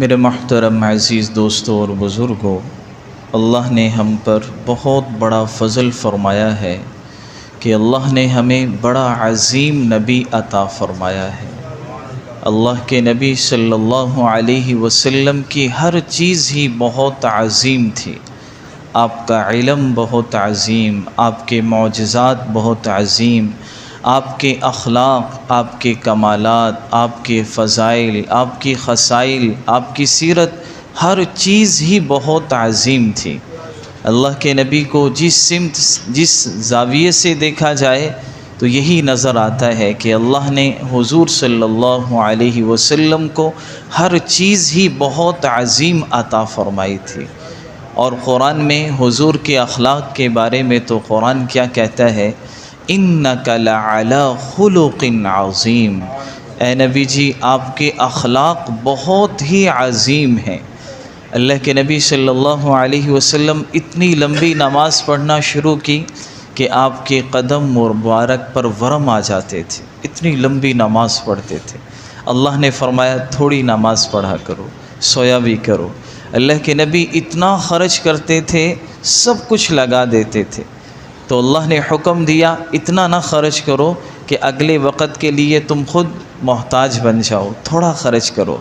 میرے محترم عزیز دوستوں اور بزرگوں، اللہ نے ہم پر بہت بڑا فضل فرمایا ہے کہ اللہ نے ہمیں بڑا عظیم نبی عطا فرمایا ہے۔ اللہ کے نبی صلی اللہ علیہ وسلم کی ہر چیز ہی بہت عظیم تھی۔ آپ کا علم بہت عظیم، آپ کے معجزات بہت عظیم، آپ کے اخلاق، آپ کے کمالات، آپ کے فضائل، آپ کی خصائل، آپ کی سیرت، ہر چیز ہی بہت عظیم تھی۔ اللہ کے نبی کو جس سمت جس زاویے سے دیکھا جائے تو یہی نظر آتا ہے کہ اللہ نے حضور صلی اللہ علیہ وسلم کو ہر چیز ہی بہت عظیم عطا فرمائی تھی۔ اور قرآن میں حضور کے اخلاق کے بارے میں تو قرآن کیا کہتا ہے؟ اِنَّكَ لَعَلَىٰ خُلُقٍ عَظِيمٍ، اے نبی جی آپ کے اخلاق بہت ہی عظیم ہیں۔ اللہ کے نبی صلی اللہ علیہ وسلم اتنی لمبی نماز پڑھنا شروع کی کہ آپ کے قدم مبارک پر ورم آ جاتے تھے، اتنی لمبی نماز پڑھتے تھے۔ اللہ نے فرمایا تھوڑی نماز پڑھا کرو، سویا بھی کرو۔ اللہ کے نبی اتنا خرچ کرتے تھے، سب کچھ لگا دیتے تھے، تو اللہ نے حکم دیا اتنا نہ خرچ کرو کہ اگلے وقت کے لیے تم خود محتاج بن جاؤ، تھوڑا خرچ کرو۔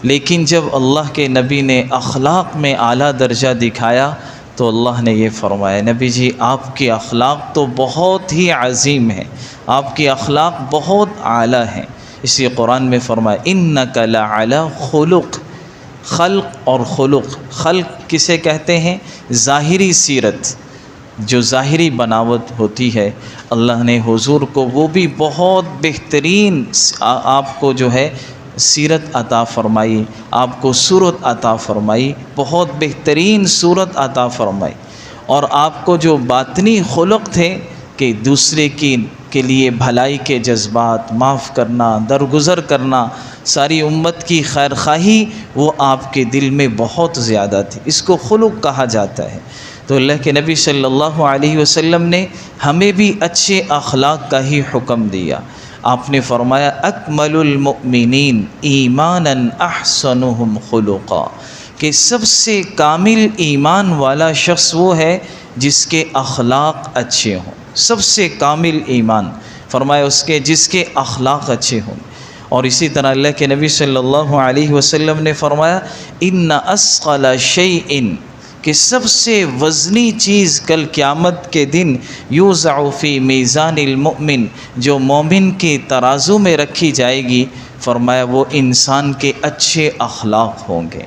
لیکن جب اللہ کے نبی نے اخلاق میں اعلیٰ درجہ دکھایا تو اللہ نے یہ فرمایا نبی جی آپ کے اخلاق تو بہت ہی عظیم ہیں، آپ کے اخلاق بہت اعلیٰ ہیں۔ اسی قرآن میں فرمایا اِنَّكَ لَعَلَىٰ خُلُقٍ، خلق اور خلق، خلق کسے کہتے ہیں؟ ظاہری سیرت، جو ظاہری بناوٹ ہوتی ہے۔ اللہ نے حضور کو وہ بھی بہت بہترین آپ کو جو ہے سیرت عطا فرمائی، آپ کو صورت عطا فرمائی، بہت بہترین صورت عطا فرمائی۔ اور آپ کو جو باطنی خلق تھے کہ دوسرے کے لیے بھلائی کے جذبات، معاف کرنا، درگزر کرنا، ساری امت کی خیر خواہی، وہ آپ کے دل میں بہت زیادہ تھی، اس کو خلق کہا جاتا ہے۔ تو اللہ کے نبی صلی اللہ علیہ وسلم نے ہمیں بھی اچھے اخلاق کا ہی حکم دیا۔ آپ نے فرمایا اکمل المؤمنین ایمانا احسنہم خلقا، کہ سب سے کامل ایمان والا شخص وہ ہے جس کے اخلاق اچھے ہوں۔ سب سے کامل ایمان فرمایا اس کے جس کے اخلاق اچھے ہوں۔ اور اسی طرح اللہ کے نبی صلی اللہ علیہ وسلم نے فرمایا ان اثقل شیء، کہ سب سے وزنی چیز کل قیامت کے دن یوضع فی میزان المؤمن، جو مومن کے ترازو میں رکھی جائے گی، فرمایا وہ انسان کے اچھے اخلاق ہوں گے۔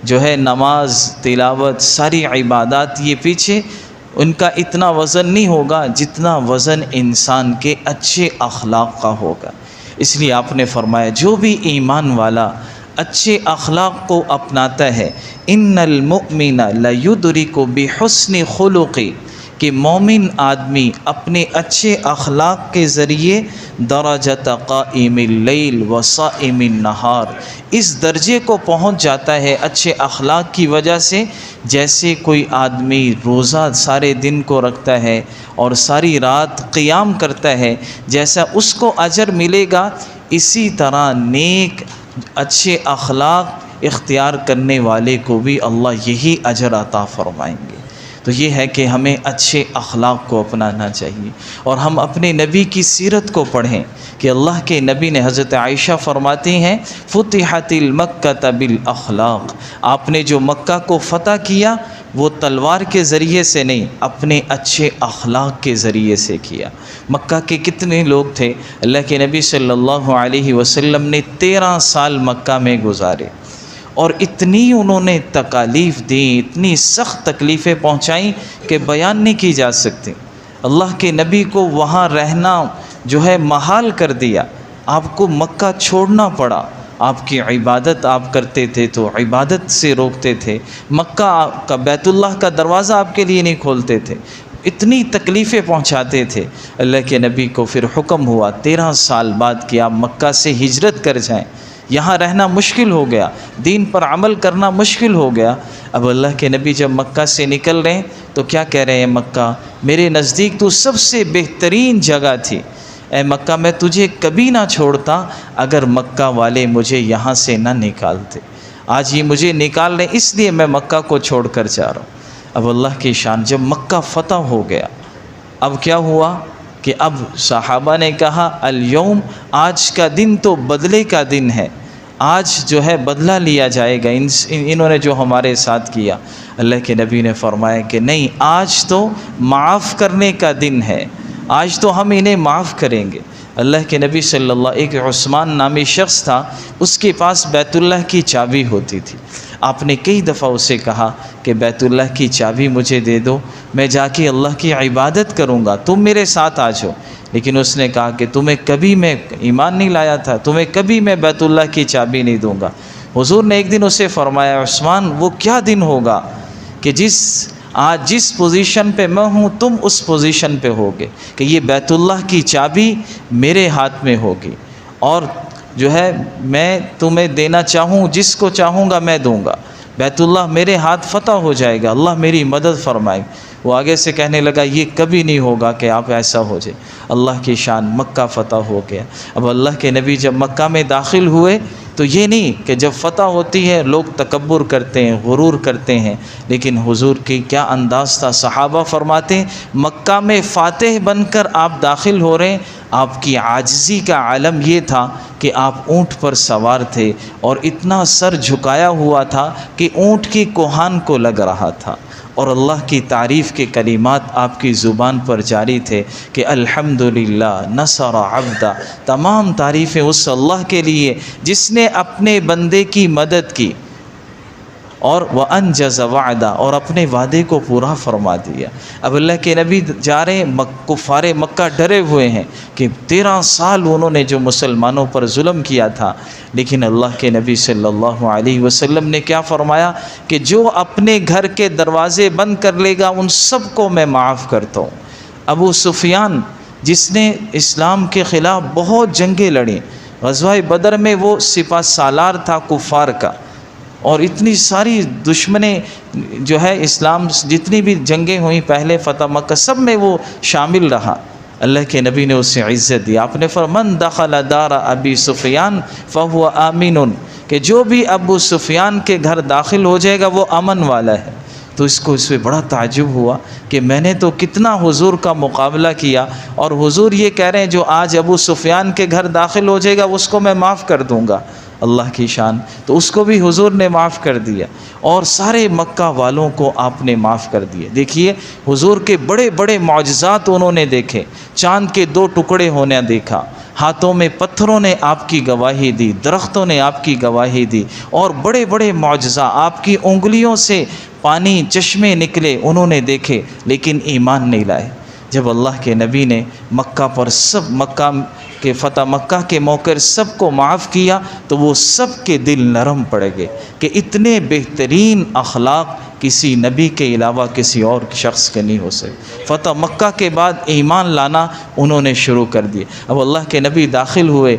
جو ہے نماز، تلاوت، ساری عبادات یہ پیچھے ان کا اتنا وزن نہیں ہوگا جتنا وزن انسان کے اچھے اخلاق کا ہوگا۔ اس لیے آپ نے فرمایا جو بھی ایمان والا اچھے اخلاق کو اپناتا ہے، ان المؤمن لیدرک بحسن خلقی، کہ مومن آدمی اپنے اچھے اخلاق کے ذریعے درجۃ قائم اللیل وصائم النہار، اس درجے کو پہنچ جاتا ہے اچھے اخلاق کی وجہ سے جیسے کوئی آدمی روزہ سارے دن کو رکھتا ہے اور ساری رات قیام کرتا ہے، جیسا اس کو اجر ملے گا، اسی طرح نیک اچھے اخلاق اختیار کرنے والے کو بھی اللہ یہی اجر عطا فرمائیں گے۔ تو یہ ہے کہ ہمیں اچھے اخلاق کو اپنانا چاہیے، اور ہم اپنے نبی کی سیرت کو پڑھیں کہ اللہ کے نبی نے، حضرت عائشہ فرماتی ہیں فتحت المکہ بالاخلاق، آپ نے جو مکہ کو فتح کیا وہ تلوار کے ذریعے سے نہیں، اپنے اچھے اخلاق کے ذریعے سے کیا۔ مکہ کے کتنے لوگ تھے؟ اللہ کے نبی صلی اللہ علیہ وسلم نے 13 سال مکہ میں گزارے، اور اتنی انہوں نے تکالیف دیں، اتنی سخت تکلیفیں پہنچائیں کہ بیان نہیں کی جا سکتی۔ اللہ کے نبی کو وہاں رہنا جو ہے محال کر دیا، آپ کو مکہ چھوڑنا پڑا۔ آپ کی عبادت آپ کرتے تھے تو عبادت سے روکتے تھے، مکہ کا بیت اللہ کا دروازہ آپ کے لیے نہیں کھولتے تھے، اتنی تکلیفیں پہنچاتے تھے۔ اللہ کے نبی کو پھر حکم ہوا 13 سال بعد کہ آپ مکہ سے ہجرت کر جائیں، یہاں رہنا مشکل ہو گیا، دین پر عمل کرنا مشکل ہو گیا۔ اب اللہ کے نبی جب مکہ سے نکل رہے ہیں تو کیا کہہ رہے ہیں؟ مکہ میرے نزدیک تو سب سے بہترین جگہ تھی، اے مکہ میں تجھے کبھی نہ چھوڑتا اگر مکہ والے مجھے یہاں سے نہ نکالتے۔ آج یہ مجھے نکال رہے اس لیے میں مکہ کو چھوڑ کر جا رہا ہوں۔ اب اللہ کی شان، جب مکہ فتح ہو گیا اب کیا ہوا کہ اب صحابہ نے کہا الیوم، آج کا دن تو بدلے کا دن ہے، آج جو ہے بدلہ لیا جائے گا انہوں نے جو ہمارے ساتھ کیا۔ اللہ کے نبی نے فرمایا کہ نہیں، آج تو معاف کرنے کا دن ہے، آج تو ہم انہیں معاف کریں گے۔ اللہ کے نبی صلی اللہ، ایک عثمان نامی شخص تھا، اس کے پاس بیت اللہ کی چابی ہوتی تھی۔ آپ نے کئی دفعہ اسے کہا کہ بیت اللہ کی چابی مجھے دے دو، میں جا کے اللہ کی عبادت کروں گا، تم میرے ساتھ آ جاؤ۔ لیکن اس نے کہا کہ تمہیں کبھی میں ایمان نہیں لایا تھا، تمہیں کبھی میں بیت اللہ کی چابی نہیں دوں گا۔ حضور نے ایک دن اسے فرمایا عثمان، وہ کیا دن ہوگا کہ آج جس پوزیشن پہ میں ہوں تم اس پوزیشن پہ ہوگے، کہ یہ بیت اللہ کی چابی میرے ہاتھ میں ہوگی، اور جو ہے میں تمہیں دینا چاہوں، جس کو چاہوں گا میں دوں گا، بیت اللہ میرے ہاتھ فتح ہو جائے گا، اللہ میری مدد فرمائے۔ وہ آگے سے کہنے لگا یہ کبھی نہیں ہوگا کہ آپ ایسا ہو جائے۔ اللہ کی شان، مکہ فتح ہو گیا۔ اب اللہ کے نبی جب مکہ میں داخل ہوئے تو یہ نہیں کہ جب فتح ہوتی ہے لوگ تکبر کرتے ہیں، غرور کرتے ہیں، لیکن حضور کی کیا انداز تھا۔ صحابہ فرماتے ہیں مکہ میں فاتح بن کر آپ داخل ہو رہے ہیں، آپ کی عاجزی کا عالم یہ تھا کہ آپ اونٹ پر سوار تھے اور اتنا سر جھکایا ہوا تھا کہ اونٹ کی کوہان کو لگ رہا تھا، اور اللہ کی تعریف کے کلمات آپ کی زبان پر جاری تھے کہ الحمدللہ نصر عبدہ، تمام تعریفیں اس اللہ کے لیے جس نے اپنے بندے کی مدد کی، اور وَأَنْجَزَ وَعْدَ، اور اپنے وعدے کو پورا فرما دیا۔ اب اللہ کے نبی جا رہے ہیں، کفار مکہ ڈرے ہوئے ہیں کہ 13 سال انہوں نے جو مسلمانوں پر ظلم کیا تھا، لیکن اللہ کے نبی صلی اللہ علیہ وسلم نے کیا فرمایا کہ جو اپنے گھر کے دروازے بند کر لے گا ان سب کو میں معاف کرتا ہوں۔ ابو سفیان جس نے اسلام کے خلاف بہت جنگیں لڑیں، غزوہ بدر میں وہ سپہ سالار تھا کفار کا، اور اتنی ساری دشمنیں جو ہے اسلام جتنی بھی جنگیں ہوئیں پہلے فتح مکہ سب میں وہ شامل رہا۔ اللہ کے نبی نے اسے عزت دی، آپ نے فرمایا من دخل دار ابی سفیان فہو آمین، کہ جو بھی ابو سفیان کے گھر داخل ہو جائے گا وہ امن والا ہے۔ تو اس پہ بڑا تعجب ہوا کہ میں نے تو کتنا حضور کا مقابلہ کیا، اور حضور یہ کہہ رہے ہیں جو آج ابو سفیان کے گھر داخل ہو جائے گا اس کو میں معاف کر دوں گا۔ اللہ کی شان، تو اس کو بھی حضور نے معاف کر دیا، اور سارے مکہ والوں کو آپ نے معاف کر دیا۔ دیکھیے حضور کے بڑے بڑے معجزات انہوں نے دیکھے، چاند کے 2 ٹکڑے ہونا دیکھا، ہاتھوں میں پتھروں نے آپ کی گواہی دی، درختوں نے آپ کی گواہی دی، اور بڑے بڑے معجزہ، آپ کی انگلیوں سے پانی چشمے نکلے انہوں نے دیکھے، لیکن ایمان نہیں لائے۔ جب اللہ کے نبی نے مکہ پر سب مکہ کے فتح مکہ کے موقع سب کو معاف کیا تو وہ سب کے دل نرم پڑ گئے کہ اتنے بہترین اخلاق کسی نبی کے علاوہ کسی اور شخص کے نہیں ہو سکے۔ فتح مکہ کے بعد ایمان لانا انہوں نے شروع کر دیے۔ اب اللہ کے نبی داخل ہوئے،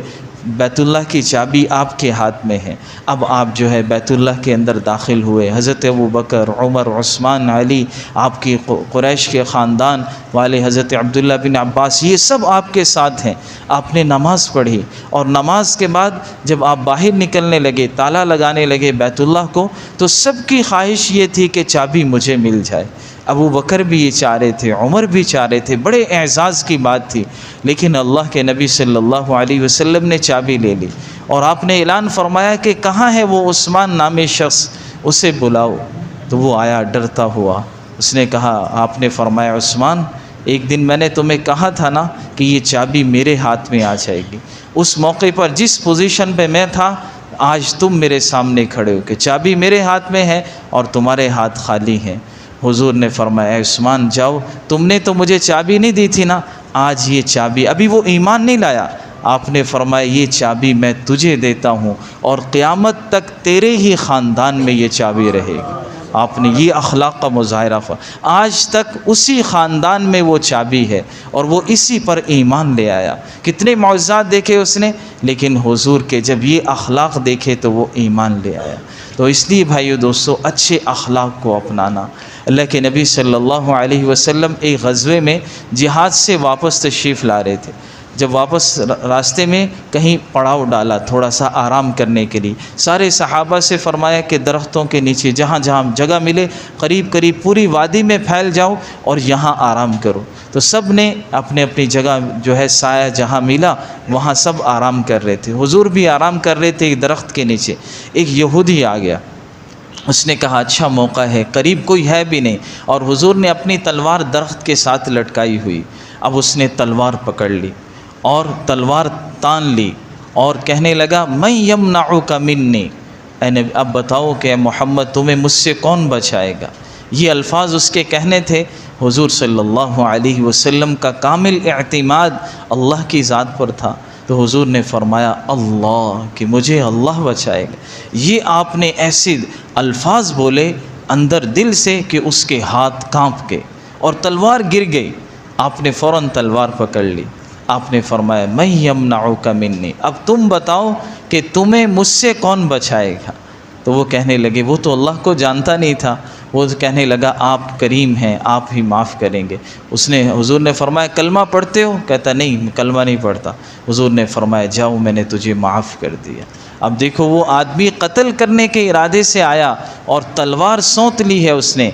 بیت اللہ کی چابی آپ کے ہاتھ میں ہے، اب آپ جو ہے بیت اللہ کے اندر داخل ہوئے۔ حضرت ابوبکر، عمر، عثمان، علی، آپ کی قریش کے خاندان والے حضرت عبداللہ بن عباس، یہ سب آپ کے ساتھ ہیں۔ آپ نے نماز پڑھی، اور نماز کے بعد جب آپ باہر نکلنے لگے، تالا لگانے لگے بیت اللہ کو، تو سب کی خواہش یہ تھی کہ چابی مجھے مل جائے۔ ابو بکر بھی یہ چاہ رہے تھے، عمر بھی چاہ رہے تھے، بڑے اعزاز کی بات تھی، لیکن اللہ کے نبی صلی اللہ علیہ وسلم نے چابی لے لی، اور آپ نے اعلان فرمایا کہ کہاں ہے وہ عثمان نامی شخص، اسے بلاؤ۔ تو وہ آیا ڈرتا ہوا، اس نے کہا، آپ نے فرمایا عثمان ایک دن میں نے تمہیں کہا تھا نا کہ یہ چابی میرے ہاتھ میں آ جائے گی، اس موقع پر جس پوزیشن پہ میں تھا آج تم میرے سامنے کھڑے ہو کہ چابی میرے ہاتھ میں ہے اور تمہارے ہاتھ خالی ہیں۔ حضور نے فرمایا اے عثمان جاؤ، تم نے تو مجھے چابی نہیں دی تھی نا، آج یہ چابی، ابھی وہ ایمان نہیں لایا، آپ نے فرمایا یہ چابی میں تجھے دیتا ہوں اور قیامت تک تیرے ہی خاندان میں یہ چابی رہے گی۔ آپ نے یہ اخلاق کا مظاہرہ آج تک اسی خاندان میں وہ چابی ہے، اور وہ اسی پر ایمان لے آیا۔ کتنے معجزات دیکھے اس نے، لیکن حضور کے جب یہ اخلاق دیکھے تو وہ ایمان لے آیا۔ تو اس لیے بھائیو دوستو، اچھے اخلاق کو اپنانا۔ اللہ کے نبی صلی اللہ علیہ وسلم ایک غزوے میں جہاد سے واپس تشریف لا رہے تھے، جب واپس راستے میں کہیں پڑاؤ ڈالا تھوڑا سا آرام کرنے کے لیے، سارے صحابہ سے فرمایا کہ درختوں کے نیچے جہاں جہاں جگہ ملے قریب قریب پوری وادی میں پھیل جاؤ اور یہاں آرام کرو۔ تو سب نے اپنے اپنی جگہ جو ہے سایہ جہاں ملا وہاں سب آرام کر رہے تھے، حضور بھی آرام کر رہے تھے ایک درخت کے نیچے۔ ایک یہودی آ گیا، اس نے کہا اچھا موقع ہے، قریب کوئی ہے بھی نہیں، اور حضور نے اپنی تلوار درخت کے ساتھ لٹکائی ہوئی۔ اب اس نے تلوار پکڑ لی اور تلوار تان لی اور کہنے لگا میں یمنعک منی، اے نبی اب بتاؤ کہ محمد تمہیں مجھ سے کون بچائے گا۔ یہ الفاظ اس کے کہنے تھے۔ حضور صلی اللہ علیہ وسلم کا کامل اعتماد اللہ کی ذات پر تھا، تو حضور نے فرمایا اللہ، کہ مجھے اللہ بچائے گا۔ یہ آپ نے ایسے الفاظ بولے اندر دل سے کہ اس کے ہاتھ کانپ گئے اور تلوار گر گئی۔ آپ نے فوراً تلوار پکڑ لی، آپ نے فرمایا میں یمنعک منی، اب تم بتاؤ کہ تمہیں مجھ سے کون بچائے گا۔ تو وہ کہنے لگے، وہ تو اللہ کو جانتا نہیں تھا، وہ کہنے لگا آپ کریم ہیں، آپ ہی معاف کریں گے۔ حضور نے فرمایا کلمہ پڑھتے ہو؟ کہتا نہیں کلمہ نہیں پڑھتا۔ حضور نے فرمایا جاؤ میں نے تجھے معاف کر دیا۔ اب دیکھو وہ آدمی قتل کرنے کے ارادے سے آیا اور تلوار سونت لی ہے اس نے،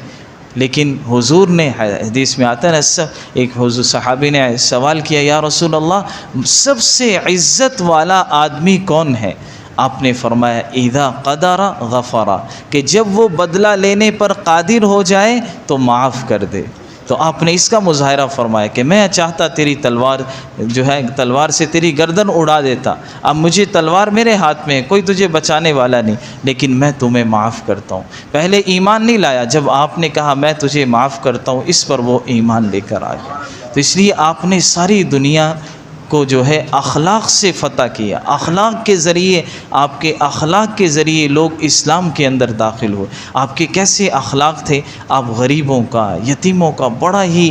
لیکن حضور نے، حدیث میں آتا ہے نا، ایک حضور صحابی نے سوال کیا یا رسول اللہ سب سے عزت والا آدمی کون ہے؟ آپ نے فرمایا اذا قدر غفر، کہ جب وہ بدلہ لینے پر قادر ہو جائے تو معاف کر دے۔ تو آپ نے اس کا مظاہرہ فرمایا کہ میں چاہتا تیری تلوار جو ہے تلوار سے تیری گردن اڑا دیتا، اب مجھے تلوار میرے ہاتھ میں ہے، کوئی تجھے بچانے والا نہیں، لیکن میں تمہیں معاف کرتا ہوں۔ پہلے ایمان نہیں لایا، جب آپ نے کہا میں تجھے معاف کرتا ہوں اس پر وہ ایمان لے کر آ گیا۔ تو اس لیے آپ نے ساری دنیا کو جو ہے اخلاق سے فتح کیا، اخلاق کے ذریعے، آپ کے اخلاق کے ذریعے لوگ اسلام کے اندر داخل ہوئے۔ آپ کے کیسے اخلاق تھے؟ آپ غریبوں کا، یتیموں کا بڑا ہی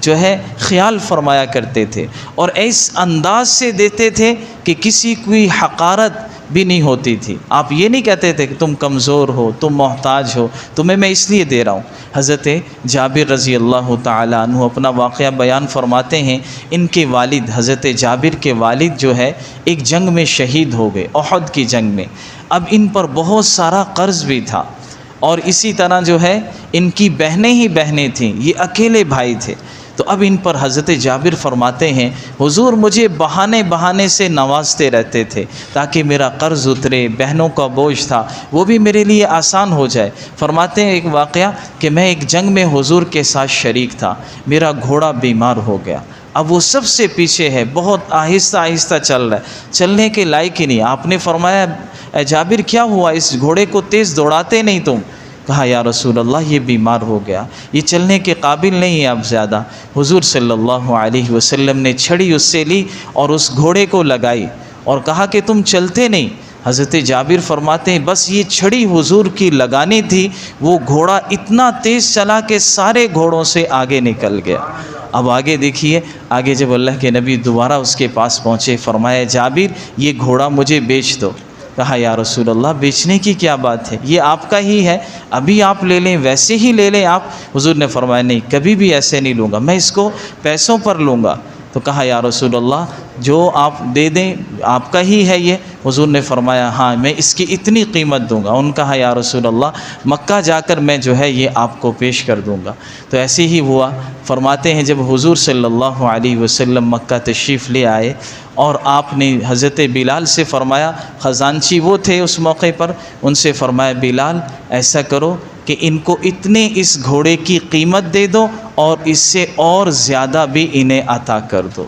جو ہے خیال فرمایا کرتے تھے اور اس انداز سے دیتے تھے کہ کسی کی حقارت بھی نہیں ہوتی تھی۔ آپ یہ نہیں کہتے تھے کہ تم کمزور ہو، تم محتاج ہو، تمہیں میں اس لیے دے رہا ہوں۔ حضرت جابر رضی اللہ تعالیٰ عنہ اپنا واقعہ بیان فرماتے ہیں، ان کے والد حضرت جابر کے والد جو ہے ایک جنگ میں شہید ہو گئے، احد کی جنگ میں۔ اب ان پر بہت سارا قرض بھی تھا اور اسی طرح جو ہے ان کی بہنیں ہی بہنیں تھیں، یہ اکیلے بھائی تھے۔ تو اب ان پر حضرت جابر فرماتے ہیں حضور مجھے بہانے سے نوازتے رہتے تھے تاکہ میرا قرض اترے، بہنوں کا بوجھ تھا وہ بھی میرے لیے آسان ہو جائے۔ فرماتے ہیں ایک واقعہ کہ میں ایک جنگ میں حضور کے ساتھ شریک تھا، میرا گھوڑا بیمار ہو گیا، اب وہ سب سے پیچھے ہے، بہت آہستہ آہستہ چل رہا ہے، چلنے کے لائق ہی نہیں۔ آپ نے فرمایا اے جابر کیا ہوا، اس گھوڑے کو تیز دوڑاتے نہیں تم؟ کہا یا رسول اللہ یہ بیمار ہو گیا، یہ چلنے کے قابل نہیں ہے اب زیادہ۔ حضور صلی اللہ علیہ وسلم نے چھڑی اس سے لی اور اس گھوڑے کو لگائی اور کہا کہ تم چلتے نہیں۔ حضرت جابر فرماتے ہیں بس یہ چھڑی حضور کی لگانی تھی، وہ گھوڑا اتنا تیز چلا کہ سارے گھوڑوں سے آگے نکل گیا۔ اب آگے دیکھیے، آگے جب اللہ کے نبی دوبارہ اس کے پاس پہنچے فرمایا جابر یہ گھوڑا مجھے بیچ دو۔ کہا یا رسول اللہ بیچنے کی کیا بات ہے، یہ آپ کا ہی ہے، ابھی آپ لے لیں، ویسے ہی لے لیں آپ۔ حضور نے فرمایا نہیں کبھی بھی ایسے نہیں لوں گا، میں اس کو پیسوں پر لوں گا۔ تو کہا یا رسول اللہ جو آپ دے دیں آپ کا ہی ہے یہ۔ حضور نے فرمایا ہاں میں اس کی اتنی قیمت دوں گا۔ ان کہا یا رسول اللہ مکہ جا کر میں جو ہے یہ آپ کو پیش کر دوں گا۔ تو ایسے ہی ہوا۔ فرماتے ہیں جب حضور صلی اللہ علیہ وسلم مکہ تشریف لے آئے اور آپ نے حضرت بلال سے فرمایا، خزانچی وہ تھے اس موقع پر، ان سے فرمایا بلال ایسا کرو کہ ان کو اتنے اس گھوڑے کی قیمت دے دو اور اس سے اور زیادہ بھی انہیں عطا کر دو۔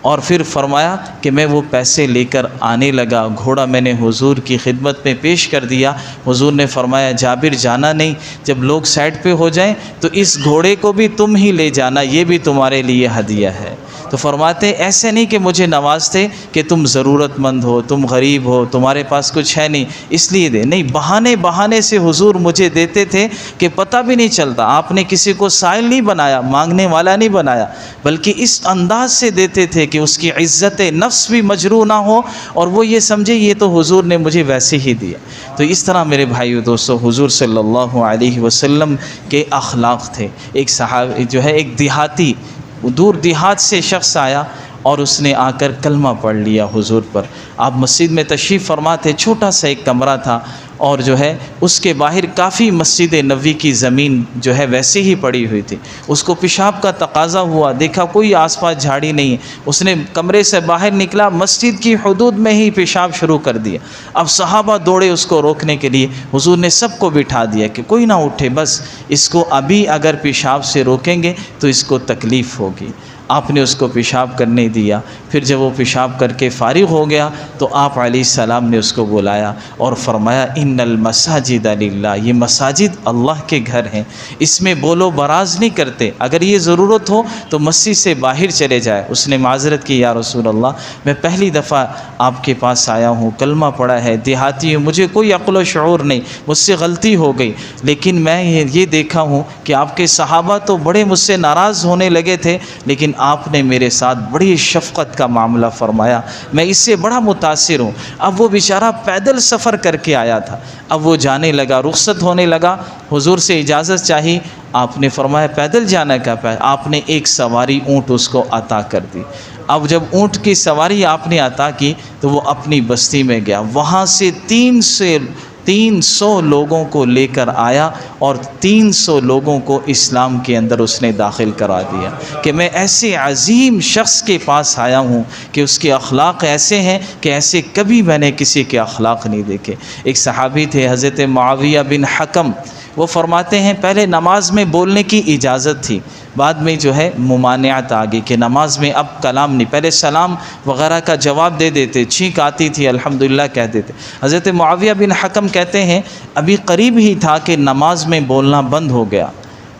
اور پھر فرمایا کہ میں وہ پیسے لے کر آنے لگا، گھوڑا میں نے حضور کی خدمت میں پیش کر دیا۔ حضور نے فرمایا جابر جانا نہیں، جب لوگ سائڈ پہ ہو جائیں تو اس گھوڑے کو بھی تم ہی لے جانا، یہ بھی تمہارے لیے ہدیہ ہے۔ تو فرماتے ایسے نہیں کہ مجھے نوازتے کہ تم ضرورت مند ہو، تم غریب ہو، تمہارے پاس کچھ ہے نہیں اس لیے دے، نہیں، بہانے سے حضور مجھے دیتے تھے کہ پتہ بھی نہیں چلتا۔ آپ نے کسی کو سائل نہیں بنایا، مانگنے والا نہیں بنایا، بلکہ اس انداز سے دیتے تھے کہ اس کی عزت نفس بھی مجروح نہ ہو اور وہ یہ سمجھے یہ تو حضور نے مجھے ویسے ہی دیا۔ تو اس طرح میرے بھائیو دوستو حضور صلی اللہ علیہ وسلم کے اخلاق تھے۔ ایک صحابی جو ہے ایک دیہاتی دور دیہات سے شخص آیا اور اس نے آ کر کلمہ پڑھ لیا حضور پر۔ آپ مسجد میں تشریف فرما تھے، چھوٹا سا ایک کمرہ تھا، اور جو ہے اس کے باہر کافی مسجد نبوی کی زمین جو ہے ویسے ہی پڑی ہوئی تھی۔ اس کو پیشاب کا تقاضا ہوا، دیکھا کوئی آس پاس جھاڑی نہیں ہے، اس نے کمرے سے باہر نکلا، مسجد کی حدود میں ہی پیشاب شروع کر دیا۔ اب صحابہ دوڑے اس کو روکنے کے لیے، حضور نے سب کو بٹھا دیا کہ کوئی نہ اٹھے، بس اس کو ابھی اگر پیشاب سے روکیں گے تو اس کو تکلیف ہوگی۔ آپ نے اس کو پیشاب کرنے دیا۔ پھر جب وہ پیشاب کر کے فارغ ہو گیا تو آپ علیہ السلام نے اس کو بلایا اور فرمایا ان المساجد للہ، یہ مساجد اللہ کے گھر ہیں، اس میں بول و براز نہیں کرتے، اگر یہ ضرورت ہو تو مسجد سے باہر چلے جائے۔ اس نے معذرت کی، یا رسول اللہ میں پہلی دفعہ آپ کے پاس آیا ہوں، کلمہ پڑھا ہے، دیہاتی ہوں، مجھے کوئی عقل و شعور نہیں، مجھ سے غلطی ہو گئی، لیکن میں یہ دیکھا ہوں کہ آپ کے صحابہ تو بڑے مجھ سے ناراض ہونے لگے تھے، لیکن آپ نے میرے ساتھ بڑی شفقت کا معاملہ فرمایا، میں اس سے بڑا متاثر ہوں۔ اب وہ بیچارہ پیدل سفر کر کے آیا تھا، اب وہ جانے لگا، رخصت ہونے لگا، حضور سے اجازت چاہی، آپ نے فرمایا پیدل جانا کا آپ نے ایک سواری اونٹ اس کو عطا کر دی۔ اب جب اونٹ کی سواری آپ نے عطا کی تو وہ اپنی بستی میں گیا، وہاں سے 300 لوگوں کو لے کر آیا اور 300 لوگوں کو اسلام کے اندر اس نے داخل کرا دیا کہ میں ایسے عظیم شخص کے پاس آیا ہوں کہ اس کے اخلاق ایسے ہیں کہ ایسے کبھی میں نے کسی کے اخلاق نہیں دیکھے۔ ایک صحابی تھے حضرت معاویہ بن حکم، وہ فرماتے ہیں پہلے نماز میں بولنے کی اجازت تھی، بعد میں جو ہے ممانعت آ گئی کہ نماز میں اب کلام نہیں، پہلے سلام وغیرہ کا جواب دے دیتے، چھینک آتی تھی الحمدللہ کہہ دیتے۔ حضرت معاویہ بن حکم کہتے ہیں ابھی قریب ہی تھا کہ نماز میں بولنا بند ہو گیا،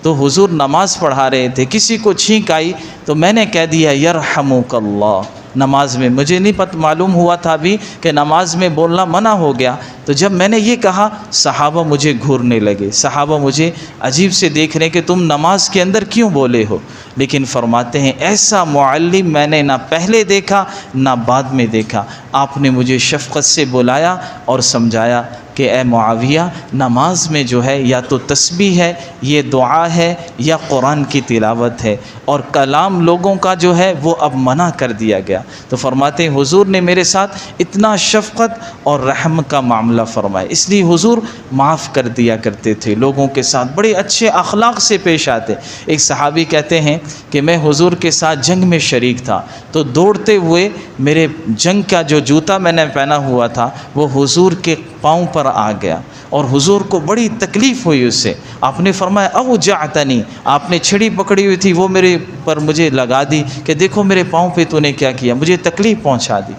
تو حضور نماز پڑھا رہے تھے، کسی کو چھینک آئی تو میں نے کہہ دیا یرحمک اللہ، نماز میں مجھے نہیں معلوم ہوا تھا ابھی کہ نماز میں بولنا منع ہو گیا، تو جب میں نے یہ کہا صحابہ مجھے گھورنے لگے، صحابہ مجھے عجیب سے دیکھ رہے کہ تم نماز کے اندر کیوں بولے ہو، لیکن فرماتے ہیں ایسا معلم میں نے نہ پہلے دیکھا نہ بعد میں دیکھا، آپ نے مجھے شفقت سے بلایا اور سمجھایا کہ اے معاویہ نماز میں جو ہے یا تو تسبیح ہے، یہ دعا ہے، یا قرآن کی تلاوت ہے، اور کلام لوگوں کا جو ہے وہ اب منع کر دیا گیا۔ تو فرماتے ہیں حضور نے میرے ساتھ اتنا شفقت اور رحم کا معاملہ فرمایا، اس لیے حضور معاف کر دیا کرتے تھے، لوگوں کے ساتھ بڑے اچھے اخلاق سے پیش آتے۔ ایک صحابی کہتے ہیں کہ میں حضور کے ساتھ جنگ میں شریک تھا، تو دوڑتے ہوئے میرے جنگ کا جو جوتا میں نے پہنا ہوا تھا وہ حضور کے پاؤں پر آ گیا، اور حضور کو بڑی تکلیف ہوئی اس سے۔ آپ نے فرمایا اوجعتنی، آپ نے چھڑی پکڑی ہوئی تھی وہ میرے پر مجھے لگا دی کہ دیکھو میرے پاؤں پہ تو نے کیا کیا، مجھے تکلیف پہنچا دی۔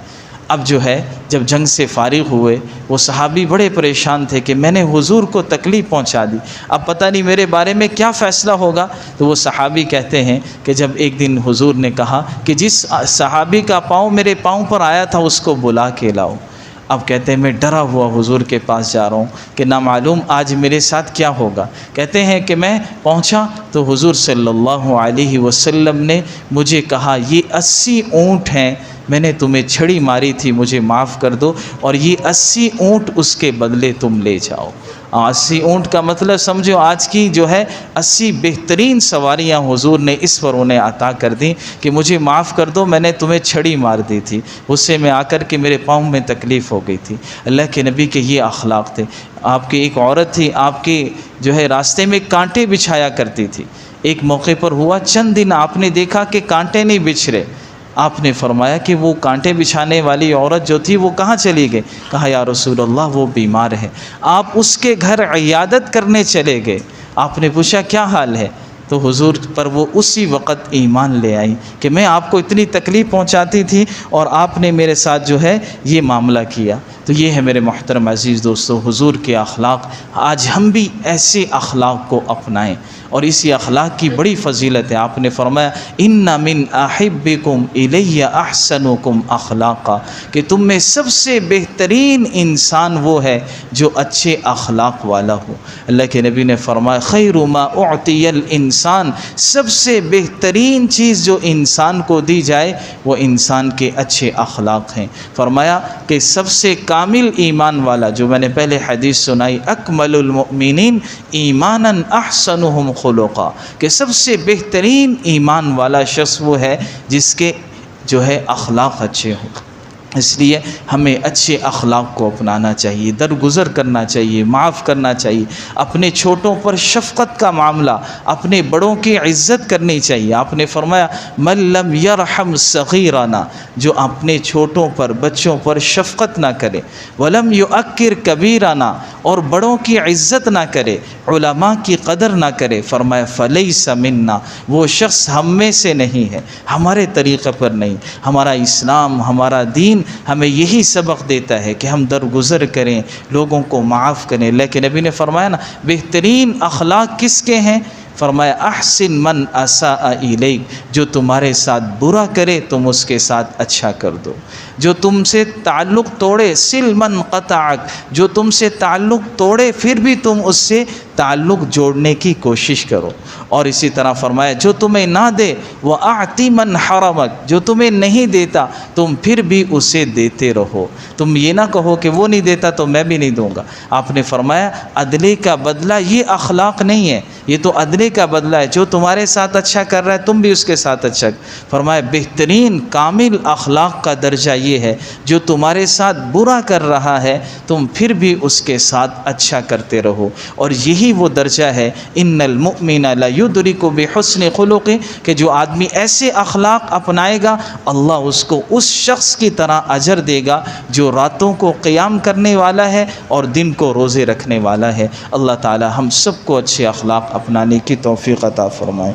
اب جو ہے جب جنگ سے فارغ ہوئے وہ صحابی بڑے پریشان تھے کہ میں نے حضور کو تکلیف پہنچا دی، اب پتہ نہیں میرے بارے میں کیا فیصلہ ہوگا۔ تو وہ صحابی کہتے ہیں کہ جب ایک دن حضور نے کہا کہ جس صحابی کا پاؤں میرے پاؤں پر آیا تھا اس کو بلا کے لاؤ۔ اب کہتے ہیں میں ڈرا ہوا حضور کے پاس جا رہا ہوں کہ نہ معلوم آج میرے ساتھ کیا ہوگا۔ کہتے ہیں کہ میں پہنچا تو حضور صلی اللہ علیہ وسلم نے مجھے کہا یہ 80 اونٹ ہیں، میں نے تمہیں چھڑی ماری تھی، مجھے معاف کر دو، اور یہ 80 اونٹ اس کے بدلے تم لے جاؤ۔ 80 اونٹ کا مطلب سمجھو آج کی جو ہے 80 بہترین سواریاں حضور نے اس پر انہیں عطا کر دیں کہ مجھے معاف کر دو، میں نے تمہیں چھڑی مار دی تھی، غصے میں آ کر کے میرے پاؤں میں تکلیف ہو گئی تھی۔ اللہ کے نبی کے یہ اخلاق تھے۔ آپ کی ایک عورت تھی، آپ کے جو ہے راستے میں کانٹے بچھایا کرتی تھی، ایک موقع پر ہوا چند دن آپ نے دیکھا کہ کانٹے نہیں بچھ رہے، آپ نے فرمایا کہ وہ کانٹے بچھانے والی عورت جو تھی وہ کہاں چلی گئی؟ کہا یا رسول اللہ وہ بیمار ہے۔ آپ اس کے گھر عیادت کرنے چلے گئے، آپ نے پوچھا کیا حال ہے؟ تو حضور پر وہ اسی وقت ایمان لے آئی کہ میں آپ کو اتنی تکلیف پہنچاتی تھی اور آپ نے میرے ساتھ جو ہے یہ معاملہ کیا۔ تو یہ ہے میرے محترم عزیز دوستو حضور کے اخلاق، آج ہم بھی ایسے اخلاق کو اپنائیں، اور اسی اخلاق کی بڑی فضیلت ہے۔ آپ نے فرمایا ان من احبکم الی احسنکم اخلاقا، کہ تم میں سب سے بہترین انسان وہ ہے جو اچھے اخلاق والا ہو۔ اللہ کے نبی نے فرمایا خیر ما اعطی الانسان، سب سے بہترین چیز جو انسان کو دی جائے وہ انسان کے اچھے اخلاق ہیں۔ فرمایا کہ سب سے کامل ایمان والا، جو میں نے پہلے حدیث سنائی اکمل المؤمنین ایمانا احسنہم خلقا، کہ سب سے بہترین ایمان والا شخص وہ ہے جس کے جو ہے اخلاق اچھے ہوں۔ اس لیے ہمیں اچھے اخلاق کو اپنانا چاہیے، درگزر کرنا چاہیے، معاف کرنا چاہیے، اپنے چھوٹوں پر شفقت کا معاملہ، اپنے بڑوں کی عزت کرنی چاہیے۔ آپ نے فرمایا من لم یرحم صغیرنا، جو اپنے چھوٹوں پر، بچوں پر شفقت نہ کرے، ولم یؤکر کبیرنا، اور بڑوں کی عزت نہ کرے، علماء کی قدر نہ کرے، فرمایا فلیس منا، وہ شخص ہم میں سے نہیں ہے، ہمارے طریقے پر نہیں۔ ہمارا اسلام، ہمارا دین ہمیں یہی سبق دیتا ہے کہ ہم درگزر کریں، لوگوں کو معاف کریں۔ لیکن نبی نے فرمایا نا بہترین اخلاق کس کے ہیں؟ فرمایا احسن من اساء الیک، جو تمہارے ساتھ برا کرے تم اس کے ساتھ اچھا کر دو، جو تم سے تعلق توڑے، سل من قطعک، جو تم سے تعلق توڑے پھر بھی تم اس سے تعلق جوڑنے کی کوشش کرو۔ اور اسی طرح فرمایا جو تمہیں نہ دے وہ اعطی من حرمک، جو تمہیں نہیں دیتا تم پھر بھی اسے دیتے رہو، تم یہ نہ کہو کہ وہ نہیں دیتا تو میں بھی نہیں دوں گا۔ آپ نے فرمایا عدلے کا بدلہ یہ اخلاق نہیں ہے، یہ تو عدلے کا بدلہ ہے، جو تمہارے ساتھ اچھا کر رہا ہے تم بھی اس کے ساتھ اچھا۔ فرمایا بہترین کامل اخلاق کا درجہ یہ ہے جو تمہارے ساتھ برا کر رہا ہے تم پھر بھی اس کے ساتھ اچھا کرتے رہو، اور یہی وہ درجہ ہے ان المؤمن لیدرک بحسن خلق، کہ جو آدمی ایسے اخلاق اپنائے گا اللہ اس کو اس شخص کی طرح اجر دے گا جو راتوں کو قیام کرنے والا ہے اور دن کو روزے رکھنے والا ہے۔ اللہ تعالی ہم سب کو اچھے اخلاق اپنانے کی توفیق عطا فرمائے۔